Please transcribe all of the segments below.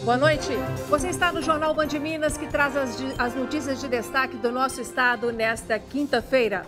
Boa noite. Você está no Jornal Band Minas, que traz as notícias de destaque do nosso estado nesta quinta-feira.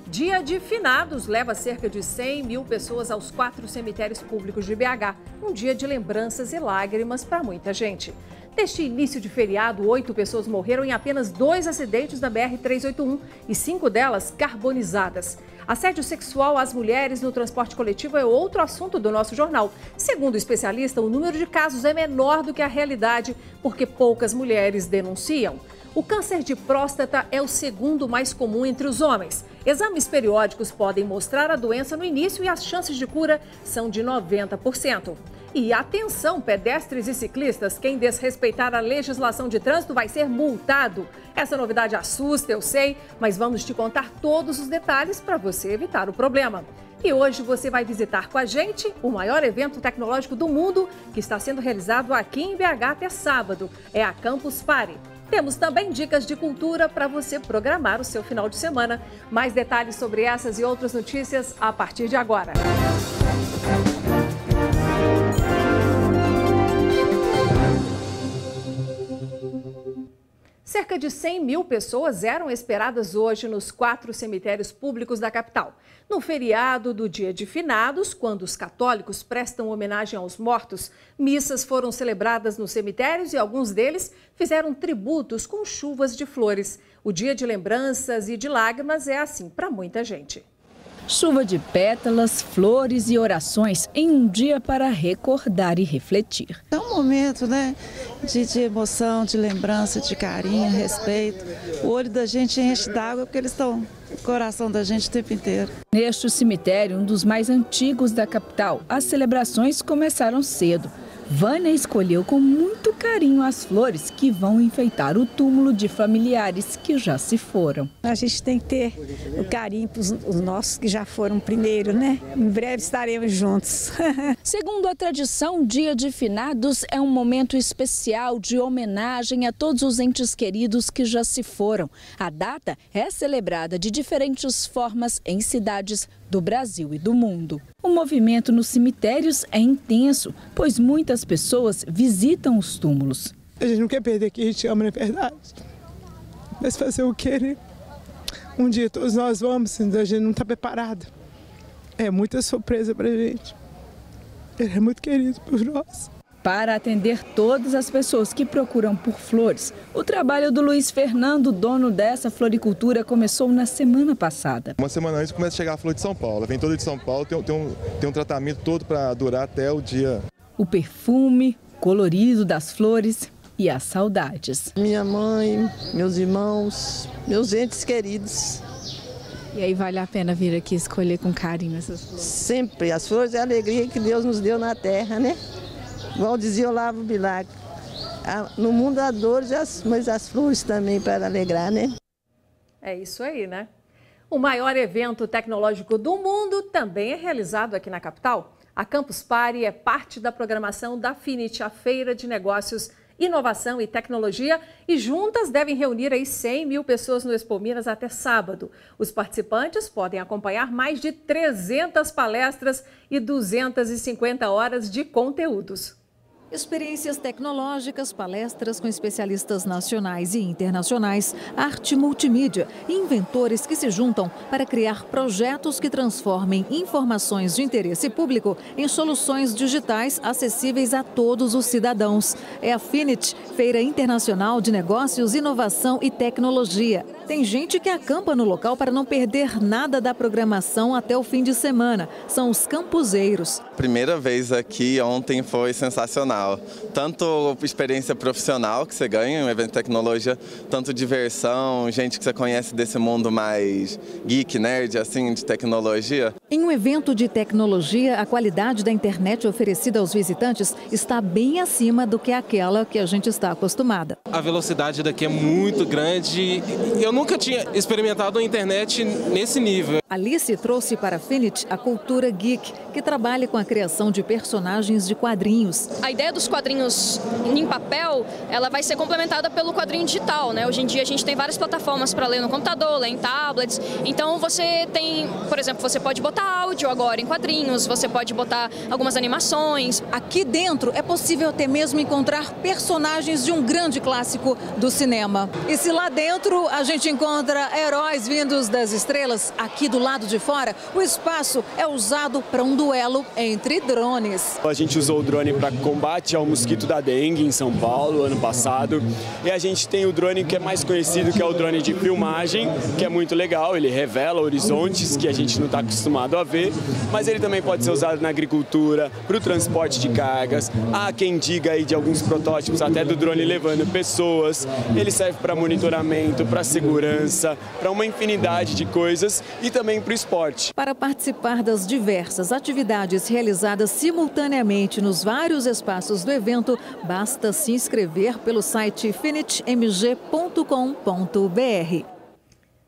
Dia de Finados leva cerca de 100 mil pessoas aos 4 cemitérios públicos de BH. Um dia de lembranças e lágrimas para muita gente. Neste início de feriado, 8 pessoas morreram em apenas 2 acidentes da BR-381 e 5 delas carbonizadas. Assédio sexual às mulheres no transporte coletivo é outro assunto do nosso jornal. Segundo o especialista, o número de casos é menor do que a realidade, porque poucas mulheres denunciam. O câncer de próstata é o segundo mais comum entre os homens. Exames periódicos podem mostrar a doença no início e as chances de cura são de 90%. E atenção, pedestres e ciclistas, quem desrespeitar a legislação de trânsito vai ser multado. Essa novidade assusta, eu sei, mas vamos te contar todos os detalhes para você evitar o problema. E hoje você vai visitar com a gente o maior evento tecnológico do mundo, que está sendo realizado aqui em BH até sábado. É a Campus Party. Temos também dicas de cultura para você programar o seu final de semana. Mais detalhes sobre essas e outras notícias a partir de agora. Cerca de 100 mil pessoas eram esperadas hoje nos 4 cemitérios públicos da capital. No feriado do Dia de Finados, quando os católicos prestam homenagem aos mortos, missas foram celebradas nos cemitérios e alguns deles fizeram tributos com chuvas de flores. O dia de lembranças e de lágrimas é assim para muita gente. Chuva de pétalas, flores e orações em um dia para recordar e refletir. É um momento, né, de emoção, de lembrança, de carinho, respeito. O olho da gente enche d'água porque eles estão no coração da gente o tempo inteiro. Neste cemitério, um dos mais antigos da capital, as celebrações começaram cedo. Vânia escolheu com muito carinho as flores que vão enfeitar o túmulo de familiares que já se foram. A gente tem que ter o carinho para os nossos que já foram primeiro, né? Em breve estaremos juntos. Segundo a tradição, Dia de Finados é um momento especial de homenagem a todos os entes queridos que já se foram. A data é celebrada de diferentes formas em cidades do Brasil e do mundo. O movimento nos cemitérios é intenso, pois muitas pessoas visitam os túmulos. A gente não quer perder quem a gente ama, na verdade. Mas fazer o quê, né? Um dia todos nós vamos, a gente não está preparado. É muita surpresa pra gente. Ele é muito querido por nós. Para atender todas as pessoas que procuram por flores, o trabalho do Luiz Fernando, dono dessa floricultura, começou na semana passada. Uma semana antes começa a chegar a flor de São Paulo. Ela vem toda de São Paulo, tem um tratamento todo para durar até o dia. O perfume, colorido das flores e as saudades. Minha mãe, meus irmãos, meus entes queridos. E aí vale a pena vir aqui escolher com carinho essas flores? Sempre. As flores é a alegria que Deus nos deu na terra, né? Igual dizia Olavo Bilac, no mundo há dores, mas as flores também para alegrar, né? É isso aí, né? O maior evento tecnológico do mundo também é realizado aqui na capital. A Campus Party é parte da programação da Finit, a Feira de Negócios, Inovação e Tecnologia, e juntas devem reunir aí 100 mil pessoas no Expo Minas até sábado. Os participantes podem acompanhar mais de 300 palestras e 250 horas de conteúdos. Experiências tecnológicas, palestras com especialistas nacionais e internacionais, arte multimídia e inventores que se juntam para criar projetos que transformem informações de interesse público em soluções digitais acessíveis a todos os cidadãos. É a Finit, Feira Internacional de Negócios, Inovação e Tecnologia. Tem gente que acampa no local para não perder nada da programação até o fim de semana. São os campuseiros. Primeira vez aqui ontem foi sensacional. Tanto experiência profissional que você ganha em um evento de tecnologia, tanto diversão, gente que você conhece desse mundo mais geek, nerd, assim, de tecnologia. Em um evento de tecnologia, a qualidade da internet oferecida aos visitantes está bem acima do que aquela que a gente está acostumada. A velocidade daqui é muito grande. Eu nunca tinha experimentado a internet nesse nível. Alice trouxe para a Finit a cultura geek, que trabalha com a criação de personagens de quadrinhos. A ideia dos quadrinhos em papel, ela vai ser complementada pelo quadrinho digital, né? Hoje em dia a gente tem várias plataformas para ler no computador, ler em tablets. Então você tem, por exemplo, você pode botar áudio áudio agora em quadrinhos, você pode botar algumas animações. Aqui dentro é possível até mesmo encontrar personagens de um grande clássico do cinema. E se lá dentro a gente encontra heróis vindos das estrelas, aqui do lado de fora, o espaço é usado para um duelo entre drones. A gente usou o drone para combate ao mosquito da dengue em São Paulo, ano passado. E a gente tem o drone que é mais conhecido, que é o drone de filmagem, que é muito legal. Ele revela horizontes que a gente não está acostumado a ver, mas ele também pode ser usado na agricultura, para o transporte de cargas. Há quem diga aí de alguns protótipos, até do drone levando pessoas. Ele serve para monitoramento, para segurança, para uma infinidade de coisas e também para o esporte. Para participar das diversas atividades realizadas simultaneamente nos vários espaços do evento, basta se inscrever pelo site finitmg.com.br.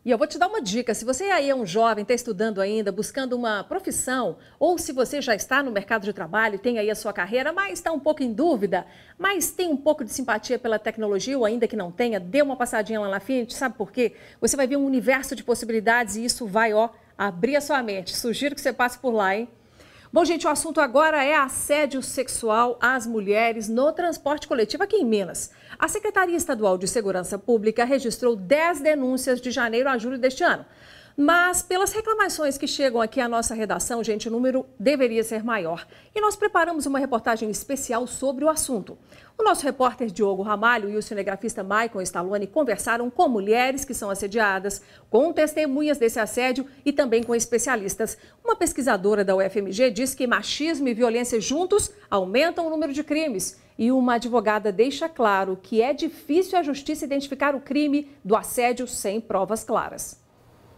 E eu vou te dar uma dica, se você aí é um jovem, está estudando ainda, buscando uma profissão, ou se você já está no mercado de trabalho, tem aí a sua carreira, mas está um pouco em dúvida, mas tem um pouco de simpatia pela tecnologia, ou ainda que não tenha, dê uma passadinha lá na Finit, sabe por quê? Você vai ver um universo de possibilidades e isso vai, abrir a sua mente. Sugiro que você passe por lá, hein? Bom, gente, o assunto agora é assédio sexual às mulheres no transporte coletivo aqui em Minas. A Secretaria Estadual de Segurança Pública registrou 10 denúncias de janeiro a julho deste ano. Mas, pelas reclamações que chegam aqui à nossa redação, gente, o número deveria ser maior. E nós preparamos uma reportagem especial sobre o assunto. O nosso repórter Diogo Ramalho e o cinegrafista Maicon Stallone conversaram com mulheres que são assediadas, com testemunhas desse assédio e também com especialistas. Uma pesquisadora da UFMG diz que machismo e violência juntos aumentam o número de crimes. E uma advogada deixa claro que é difícil a justiça identificar o crime do assédio sem provas claras.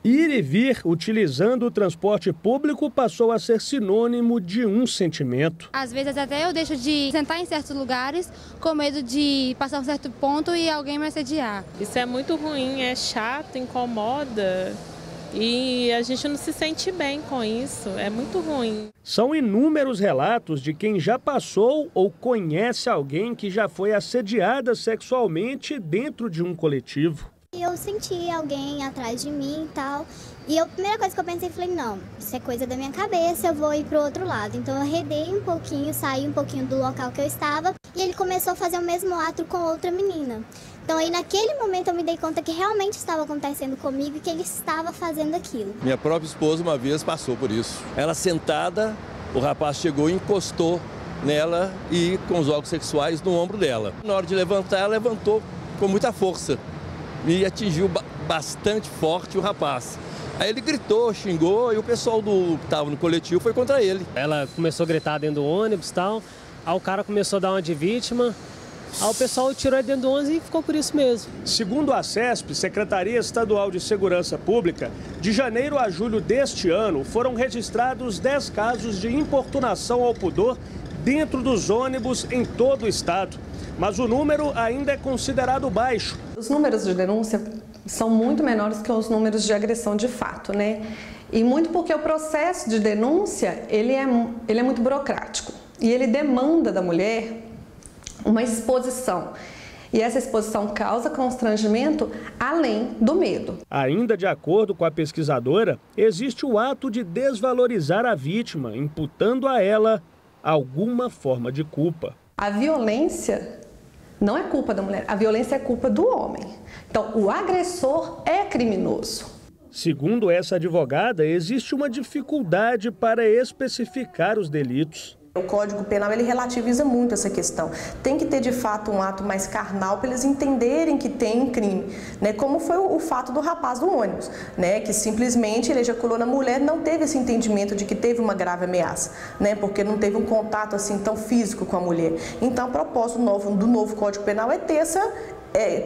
Ir e vir utilizando o transporte público passou a ser sinônimo de um sentimento. Às vezes até eu deixo de sentar em certos lugares com medo de passar um certo ponto e alguém me assediar. Isso é muito ruim, é chato, incomoda e a gente não se sente bem com isso, é muito ruim. São inúmeros relatos de quem já passou ou conhece alguém que já foi assediada sexualmente dentro de um coletivo. Eu senti alguém atrás de mim e tal, e a primeira coisa que eu pensei, falei, não, isso é coisa da minha cabeça, eu vou ir pro outro lado. Então eu arredei um pouquinho, saí um pouquinho do local que eu estava, e ele começou a fazer o mesmo ato com outra menina. Então aí naquele momento eu me dei conta que realmente estava acontecendo comigo e que ele estava fazendo aquilo. Minha própria esposa uma vez passou por isso. Ela sentada, o rapaz chegou e encostou nela e com os órgãos sexuais no ombro dela. Na hora de levantar, ela levantou com muita força. E atingiu bastante forte o rapaz. Aí ele gritou, xingou e o pessoal que estava no coletivo foi contra ele. Ela começou a gritar dentro do ônibus e tal, aí o cara começou a dar uma de vítima, aí o pessoal tirou ele dentro do ônibus e ficou por isso mesmo. Segundo a CESP, Secretaria Estadual de Segurança Pública, de janeiro a julho deste ano foram registrados 10 casos de importunação ao pudor dentro dos ônibus em todo o estado. Mas o número ainda é considerado baixo. Os números de denúncia são muito menores que os números de agressão de fato, né? E muito porque o processo de denúncia, ele é muito burocrático. E ele demanda da mulher uma exposição. E essa exposição causa constrangimento além do medo. Ainda de acordo com a pesquisadora, existe o ato de desvalorizar a vítima, imputando a ela alguma forma de culpa. A violência não é culpa da mulher, a violência é culpa do homem. Então, o agressor é criminoso. Segundo essa advogada, existe uma dificuldade para especificar os delitos. O Código Penal ele relativiza muito essa questão. Tem que ter de fato um ato mais carnal para eles entenderem que tem um crime, né? Como foi o fato do rapaz do ônibus, né? Que simplesmente ele ejaculou na mulher, não teve esse entendimento de que teve uma grave ameaça, né? Porque não teve um contato assim tão físico com a mulher. Então, o propósito do novo Código Penal é ter essa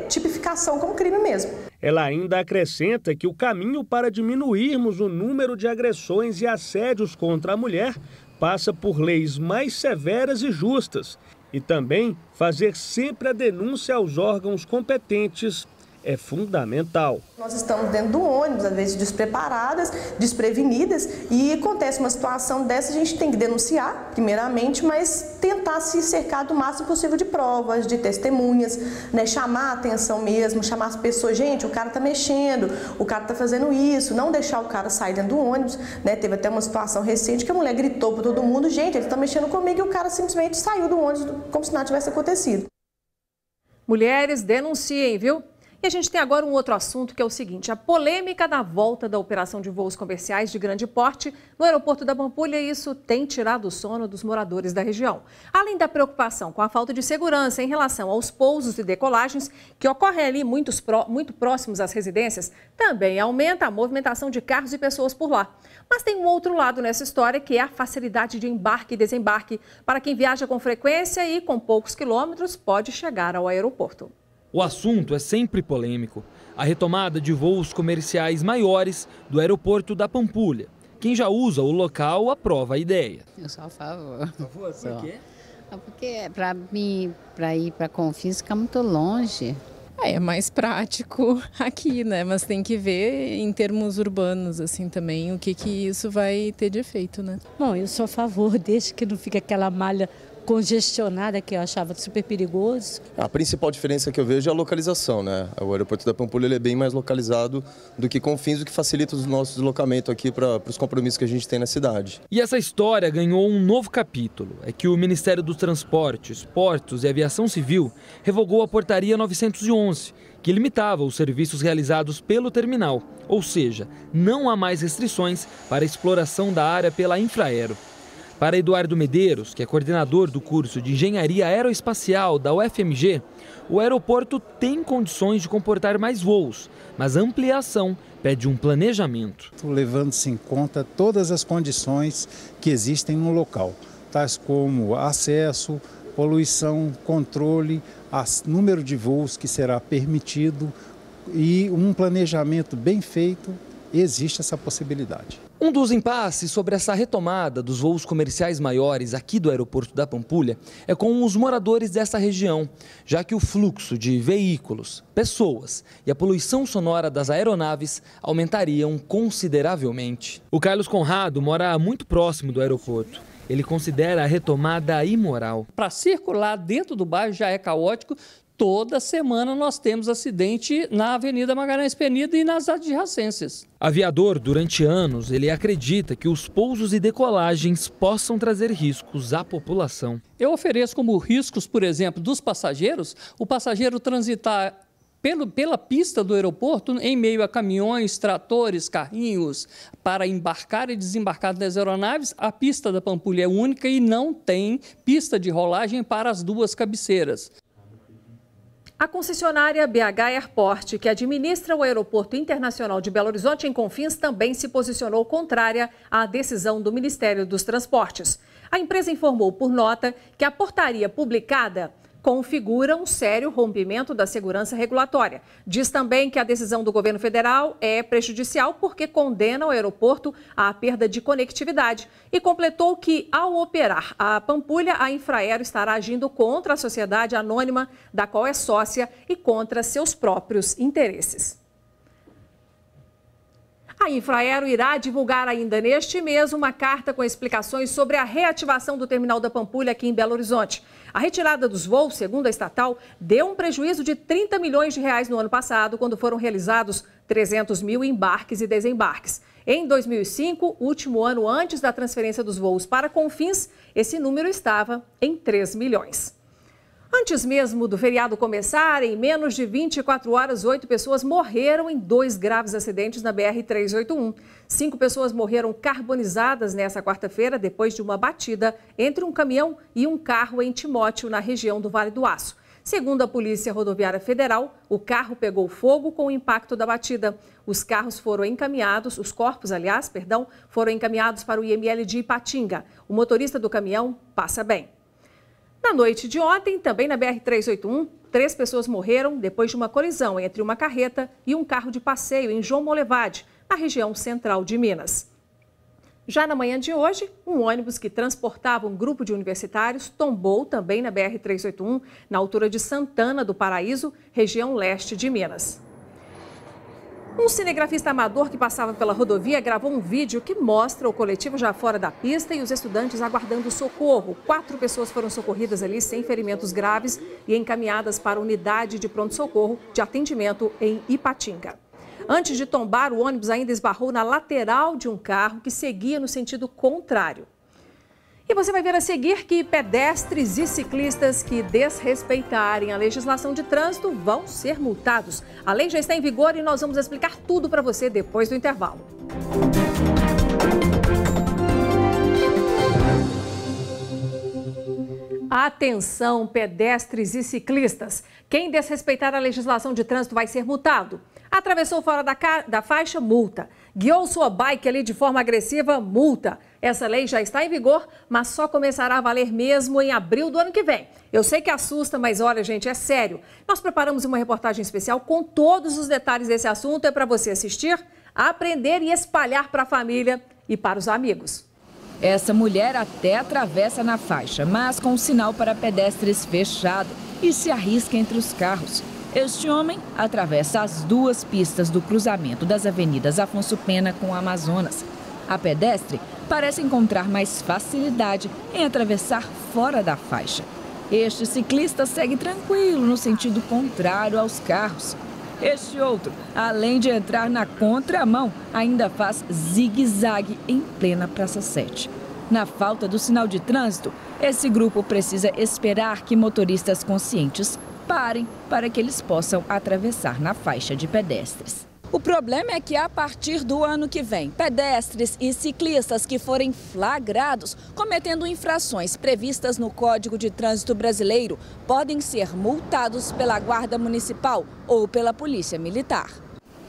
tipificação como crime mesmo. Ela ainda acrescenta que o caminho para diminuirmos o número de agressões e assédios contra a mulher passa por leis mais severas e justas e também fazer sempre a denúncia aos órgãos competentes é fundamental. Nós estamos dentro do ônibus, às vezes despreparadas, desprevenidas, e acontece uma situação dessa, a gente tem que denunciar, primeiramente, mas tentar se cercar do máximo possível de provas, de testemunhas, né? Chamar a atenção mesmo, chamar as pessoas, gente, o cara está mexendo, o cara está fazendo isso, não deixar o cara sair dentro do ônibus, né? Teve até uma situação recente que a mulher gritou para todo mundo, gente, ele está mexendo comigo, e o cara simplesmente saiu do ônibus como se nada tivesse acontecido. Mulheres, denunciem, viu? E a gente tem agora um outro assunto que é o seguinte, a polêmica da volta da operação de voos comerciais de grande porte no aeroporto da Pampulha, isso tem tirado o sono dos moradores da região. Além da preocupação com a falta de segurança em relação aos pousos e decolagens que ocorrem ali muito próximos às residências, também aumenta a movimentação de carros e pessoas por lá. Mas tem um outro lado nessa história que é a facilidade de embarque e desembarque para quem viaja com frequência e com poucos quilômetros pode chegar ao aeroporto. O assunto é sempre polêmico. A retomada de voos comerciais maiores do aeroporto da Pampulha. Quem já usa o local aprova a ideia. Eu sou a favor. Por quê? Porque para ir para Confins fica muito longe. É mais prático aqui, né? Mas tem que ver em termos urbanos, assim, também, o que isso vai ter de efeito, né? Bom, eu sou a favor, desde que não fique aquela malha congestionada, que eu achava super perigoso. A principal diferença que eu vejo é a localização, né? O aeroporto da Pampulha ele é bem mais localizado do que Confins, o que facilita o nosso deslocamento aqui para os compromissos que a gente tem na cidade. E essa história ganhou um novo capítulo. É que o Ministério dos Transportes, Portos e Aviação Civil revogou a Portaria 911, que limitava os serviços realizados pelo terminal. Ou seja, não há mais restrições para a exploração da área pela Infraero. Para Eduardo Medeiros, que é coordenador do curso de Engenharia Aeroespacial da UFMG, o aeroporto tem condições de comportar mais voos, mas a ampliação pede um planejamento. Levando-se em conta todas as condições que existem no local, tais como acesso, poluição, controle, número de voos que será permitido e um planejamento bem feito, existe essa possibilidade. Um dos impasses sobre essa retomada dos voos comerciais maiores aqui do aeroporto da Pampulha é com os moradores dessa região, já que o fluxo de veículos, pessoas e a poluição sonora das aeronaves aumentariam consideravelmente. O Carlos Conrado mora muito próximo do aeroporto. Ele considera a retomada imoral. Para circular dentro do bairro já é caótico. Toda semana nós temos acidente na Avenida Magalhães Penido e nas adjacências. Aviador, durante anos, ele acredita que os pousos e decolagens possam trazer riscos à população. Eu ofereço como riscos, por exemplo, dos passageiros, o passageiro transitar pela pista do aeroporto em meio a caminhões, tratores, carrinhos, para embarcar e desembarcar das aeronaves. A pista da Pampulha é única e não tem pista de rolagem para as duas cabeceiras. A concessionária BH Airport, que administra o Aeroporto Internacional de Belo Horizonte em Confins, também se posicionou contrária à decisão do Ministério dos Transportes. A empresa informou por nota que a portaria publicada configura um sério rompimento da segurança regulatória. Diz também que a decisão do governo federal é prejudicial porque condena o aeroporto à perda de conectividade e completou que, ao operar a Pampulha, a Infraero estará agindo contra a sociedade anônima da qual é sócia e contra seus próprios interesses. A Infraero irá divulgar ainda neste mês uma carta com explicações sobre a reativação do terminal da Pampulha aqui em Belo Horizonte. A retirada dos voos, segundo a estatal, deu um prejuízo de 30 milhões de reais no ano passado, quando foram realizados 300 mil embarques e desembarques. Em 2005, último ano antes da transferência dos voos para Confins, esse número estava em 3 milhões. Antes mesmo do feriado começar, em menos de 24 horas, 8 pessoas morreram em 2 graves acidentes na BR-381. 5 pessoas morreram carbonizadas nessa quarta-feira depois de uma batida entre um caminhão e um carro em Timóteo, na região do Vale do Aço. Segundo a Polícia Rodoviária Federal, o carro pegou fogo com o impacto da batida. Os corpos, foram encaminhados para o IML de Ipatinga. O motorista do caminhão passa bem. Na noite de ontem, também na BR-381, 3 pessoas morreram depois de uma colisão entre uma carreta e um carro de passeio em João Molevade, na região central de Minas. Já na manhã de hoje, um ônibus que transportava um grupo de universitários tombou também na BR-381, na altura de Santana do Paraíso, região leste de Minas. Um cinegrafista amador que passava pela rodovia gravou um vídeo que mostra o coletivo já fora da pista e os estudantes aguardando socorro. 4 pessoas foram socorridas ali sem ferimentos graves e encaminhadas para a unidade de pronto-socorro de atendimento em Ipatinga. Antes de tombar, o ônibus ainda esbarrou na lateral de um carro que seguia no sentido contrário. E você vai ver a seguir que pedestres e ciclistas que desrespeitarem a legislação de trânsito vão ser multados. A lei já está em vigor e nós vamos explicar tudo para você depois do intervalo. Atenção, pedestres e ciclistas. Quem desrespeitar a legislação de trânsito vai ser multado. Atravessou fora da faixa, multa. Guiou sua bike ali de forma agressiva, multa. Essa lei já está em vigor, mas só começará a valer mesmo em abril do ano que vem. Eu sei que assusta, mas olha, gente, é sério. Nós preparamos uma reportagem especial com todos os detalhes desse assunto. É para você assistir, aprender e espalhar para a família e para os amigos. Essa mulher até atravessa na faixa, mas com o sinal para pedestres fechado e se arrisca entre os carros. Este homem atravessa as 2 pistas do cruzamento das avenidas Afonso Pena com Amazonas. A pedestre parece encontrar mais facilidade em atravessar fora da faixa. Este ciclista segue tranquilo no sentido contrário aos carros. Este outro, além de entrar na contramão, ainda faz zigue-zague em plena Praça 7. Na falta do sinal de trânsito, esse grupo precisa esperar que motoristas conscientes parem para que eles possam atravessar na faixa de pedestres. O problema é que a partir do ano que vem, pedestres e ciclistas que forem flagrados cometendo infrações previstas no Código de Trânsito Brasileiro podem ser multados pela Guarda Municipal ou pela Polícia Militar.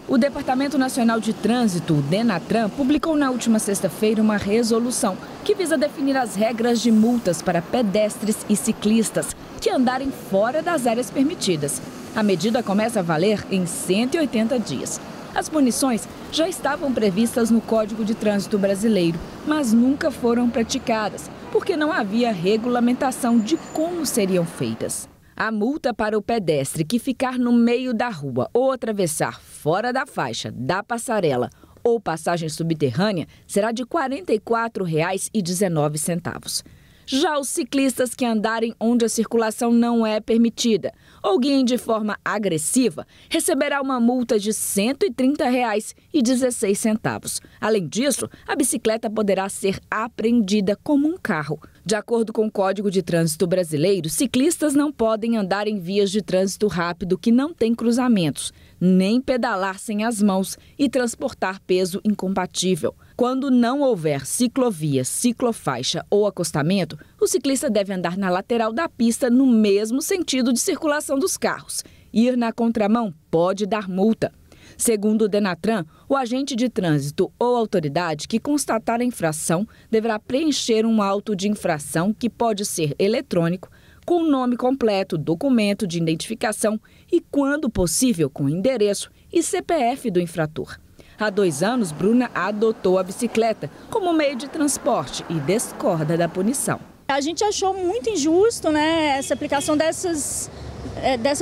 O Departamento Nacional de Trânsito, o DENATRAN, publicou na última sexta-feira uma resolução que visa definir as regras de multas para pedestres e ciclistas que andarem fora das áreas permitidas. A medida começa a valer em 180 dias. As punições já estavam previstas no Código de Trânsito Brasileiro, mas nunca foram praticadas, porque não havia regulamentação de como seriam feitas. A multa para o pedestre que ficar no meio da rua ou atravessar fora da faixa, da passarela ou passagem subterrânea será de R$ 44,19. Já os ciclistas que andarem onde a circulação não é permitida ou guiem de forma agressiva receberá uma multa de R$ 130,16. Além disso, a bicicleta poderá ser apreendida como um carro. De acordo com o Código de Trânsito Brasileiro, ciclistas não podem andar em vias de trânsito rápido que não têm cruzamentos, nem pedalar sem as mãos e transportar peso incompatível. Quando não houver ciclovia, ciclofaixa ou acostamento, o ciclista deve andar na lateral da pista no mesmo sentido de circulação dos carros. Ir na contramão pode dar multa. Segundo o DENATRAN, o agente de trânsito ou autoridade que constatar a infração deverá preencher um auto de infração que pode ser eletrônico, com o nome completo, documento de identificação e, quando possível, com endereço e CPF do infrator. Há 2 anos, Bruna adotou a bicicleta como meio de transporte e discorda da punição. A gente achou muito injusto, né, essa aplicação dessa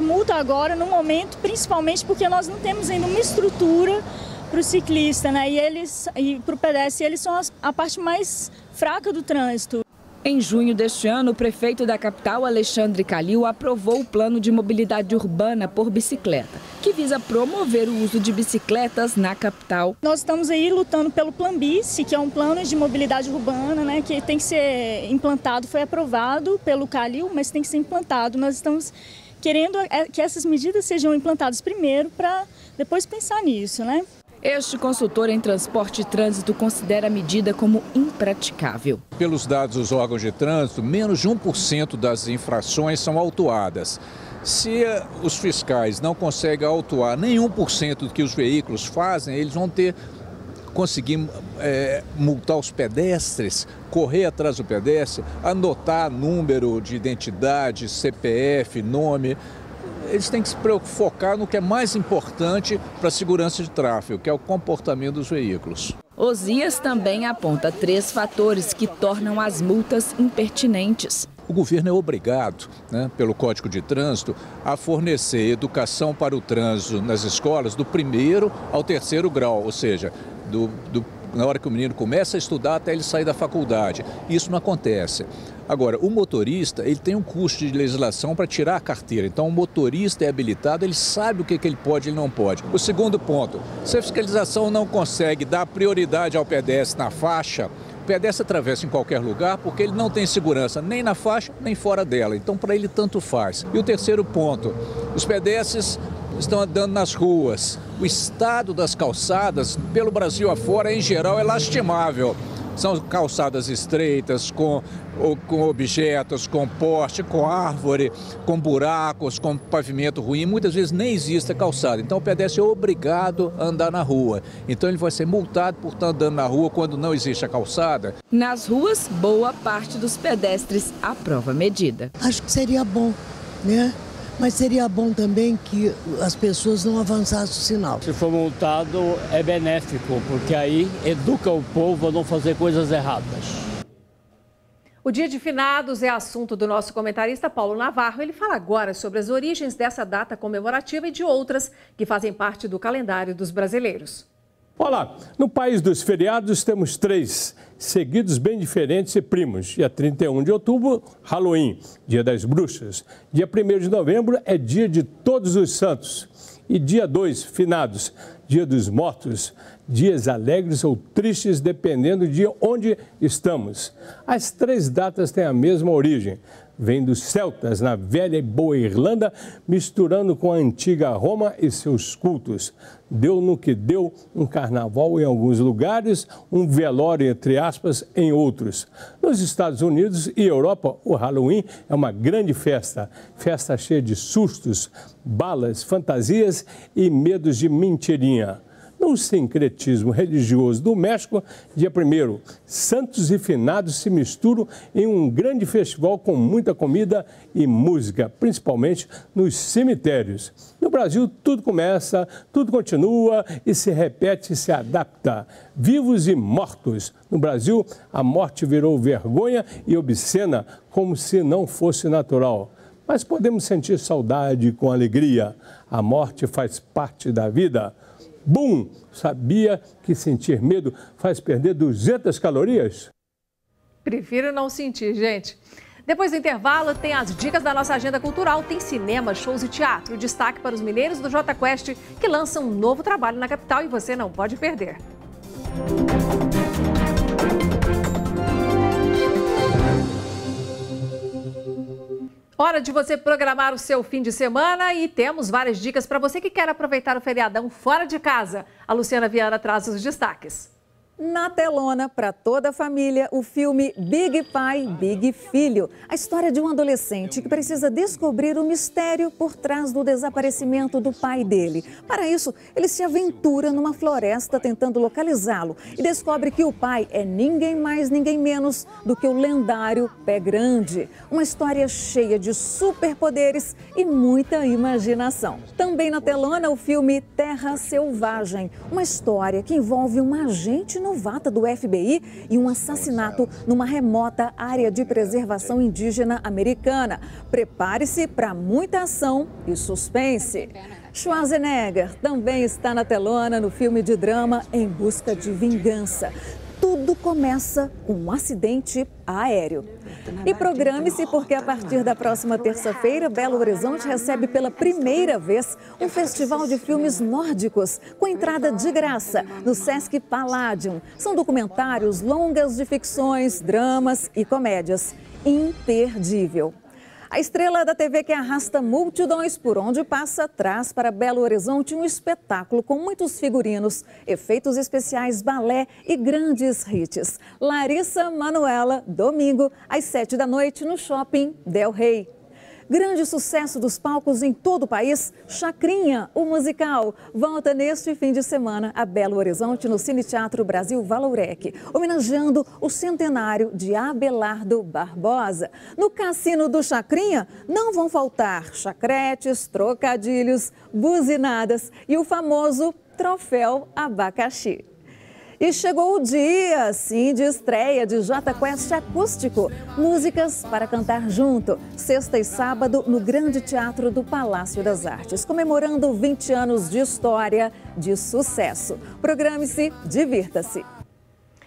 multa agora, no momento, principalmente porque nós não temos ainda uma estrutura para o ciclista, né, e para o pedestre, eles são a parte mais fraca do trânsito. Em junho deste ano, o prefeito da capital, Alexandre Calil, aprovou o Plano de Mobilidade Urbana por Bicicleta, que visa promover o uso de bicicletas na capital. Nós estamos aí lutando pelo Plan Bici, que é um plano de mobilidade urbana, né, que tem que ser implantado, foi aprovado pelo Calil, mas tem que ser implantado. Nós estamos querendo que essas medidas sejam implantadas primeiro para depois pensar nisso, né? Este consultor em transporte e trânsito considera a medida como impraticável. Pelos dados dos órgãos de trânsito, menos de 1% das infrações são autuadas. Se os fiscais não conseguem autuar nem 1% do que os veículos fazem, eles vão conseguir multar os pedestres, correr atrás do pedestre, anotar número de identidade, CPF, nome. Eles têm que se focar no que é mais importante para a segurança de tráfego, que é o comportamento dos veículos. Osias também aponta 3 fatores que tornam as multas impertinentes. O governo é obrigado, pelo Código de Trânsito, a fornecer educação para o trânsito nas escolas do 1º ao 3º grau, ou seja, na hora que o menino começa a estudar até ele sair da faculdade. Isso não acontece. Agora, o motorista, ele tem um custo de legislação para tirar a carteira. Então, o motorista é habilitado, ele sabe o que ele pode e ele não pode. O segundo ponto, se a fiscalização não consegue dar prioridade ao pedestre na faixa, o pedestre atravessa em qualquer lugar porque ele não tem segurança nem na faixa, nem fora dela. Então, para ele, tanto faz. E o terceiro ponto, os pedestres estão andando nas ruas. O estado das calçadas, pelo Brasil afora, em geral, é lastimável. São calçadas estreitas, com objetos, com poste, com árvore, com buracos, com pavimento ruim. Muitas vezes nem existe a calçada. Então o pedestre é obrigado a andar na rua. Então ele vai ser multado por estar andando na rua quando não existe a calçada. Nas ruas, boa parte dos pedestres aprova a medida. Acho que seria bom, né? Mas seria bom também que as pessoas não avançassem o sinal. Se for multado, é benéfico, porque aí educa o povo a não fazer coisas erradas. O Dia de Finados é assunto do nosso comentarista Paulo Navarro. Ele fala agora sobre as origens dessa data comemorativa e de outras que fazem parte do calendário dos brasileiros. Olá, no país dos feriados temos 3 seguidos bem diferentes e primos. Dia 31 de outubro, Halloween, Dia das Bruxas. Dia 1º de novembro é Dia de Todos os Santos. E dia 2, Finados, Dia dos Mortos. Dias alegres ou tristes, dependendo de onde estamos. As 3 datas têm a mesma origem. Vem dos celtas, na velha e boa Irlanda, misturando com a antiga Roma e seus cultos. Deu no que deu, um carnaval em alguns lugares, um velório, entre aspas, em outros. Nos Estados Unidos e Europa, o Halloween é uma grande festa. Festa cheia de sustos, balas, fantasias e medos de mentirinha. No sincretismo religioso do México, dia 1º, santos e finados se misturam em um grande festival com muita comida e música, principalmente nos cemitérios. No Brasil, tudo começa, tudo continua e se repete e se adapta. Vivos e mortos. No Brasil, a morte virou vergonha e obscena, como se não fosse natural. Mas podemos sentir saudade com alegria. A morte faz parte da vida. Bum! Sabia que sentir medo faz perder 200 calorias? Prefiro não sentir, gente. Depois do intervalo, tem as dicas da nossa agenda cultural. Tem cinema, shows e teatro. Destaque para os mineiros do Jota Quest, que lançam um novo trabalho na capital e você não pode perder. Hora de você programar o seu fim de semana e temos várias dicas para você que quer aproveitar o feriadão fora de casa. A Luciana Viana traz os destaques. Na telona, para toda a família, o filme Big Pai, Big Filho. A história de um adolescente que precisa descobrir o mistério por trás do desaparecimento do pai dele. Para isso, ele se aventura numa floresta tentando localizá-lo e descobre que o pai é ninguém mais, ninguém menos do que o lendário Pé Grande. Uma história cheia de superpoderes e muita imaginação. Também na telona, o filme Terra Selvagem. Uma história que envolve uma agente novata do FBI e um assassinato numa remota área de preservação indígena americana. Prepare-se para muita ação e suspense. Schwarzenegger também está na telona no filme de drama Em Busca de Vingança. Tudo começa com um acidente aéreo. E programe-se porque a partir da próxima terça-feira, Belo Horizonte recebe pela primeira vez um festival de filmes nórdicos com entrada de graça no Sesc Palladium. São documentários, longas de ficções, dramas e comédias. Imperdível. A estrela da TV que arrasta multidões por onde passa traz para Belo Horizonte um espetáculo com muitos figurinos, efeitos especiais, balé e grandes hits. Larissa Manoela, domingo, às 7 da noite, no Shopping Del Rey. Grande sucesso dos palcos em todo o país, Chacrinha, o musical, volta neste fim de semana a Belo Horizonte no Cine Teatro Brasil Valorec, homenageando o centenário de Abelardo Barbosa. No Cassino do Chacrinha não vão faltar chacretes, trocadilhos, buzinadas e o famoso troféu abacaxi. E chegou o dia, sim, de estreia de Jota Quest Acústico. Músicas para cantar junto. Sexta e sábado no Grande Teatro do Palácio das Artes, comemorando 20 anos de história, de sucesso. Programe-se, divirta-se.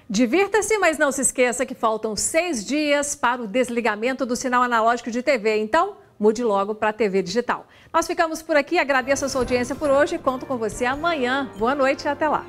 Divirta-se, mas não se esqueça que faltam 6 dias para o desligamento do sinal analógico de TV. Então, mude logo para a TV digital. Nós ficamos por aqui, agradeço a sua audiência por hoje e conto com você amanhã. Boa noite e até lá.